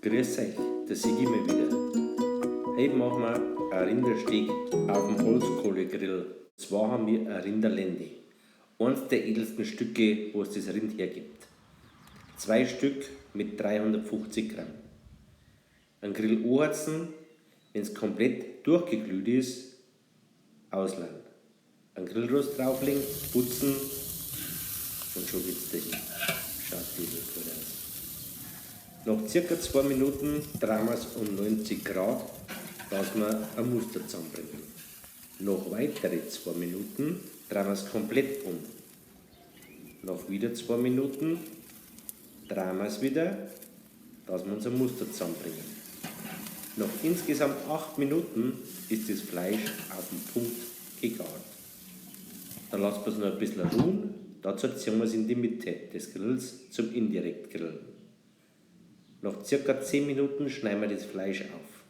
Grüß euch, da sehe ich mal wieder. Heute machen wir ein Rindersteak auf dem Holzkohlegrill. Und zwar haben wir ein Rinderlende. Eines der edelsten Stücke, was das Rind hergibt. 2 Stück mit 350 Gramm. Ein Grill anheizen, wenn es komplett durchgeglüht ist, ausladen. Ein Grillrost drauflegen, putzen und schon geht's dahin. Schaut das gut aus. Nach ca. 2 Minuten drehen wir es um 90 Grad, dass wir ein Muster zusammenbringen. Nach weiteren 2 Minuten drehen wir es komplett um. Nach wieder 2 Minuten drehen wir es wieder, dass wir uns ein Muster zusammenbringen. Nach insgesamt 8 Minuten ist das Fleisch auf den Punkt gegart. Dann lassen wir es noch ein bisschen ruhen, dazu ziehen wir es in die Mitte des Grills zum Indirektgrillen. Nach ca. 10 Minuten schneiden wir das Fleisch auf.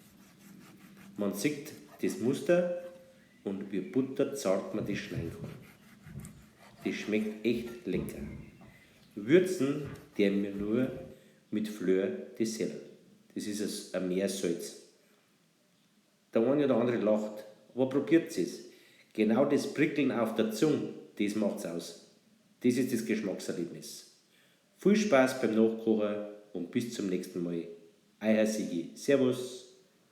Man sieht das Muster und wie Butter zart man das schneiden kann. Das schmeckt echt lecker. Würzen deren wir nur mit Fleur de Sel. Das ist ein Meersalz. Der eine oder andere lacht, aber probiert es. Genau das Prickeln auf der Zunge, das macht es aus. Das ist das Geschmackserlebnis. Viel Spaß beim Nachkochen und bis zum nächsten Mal. Euer Sigi. Servus.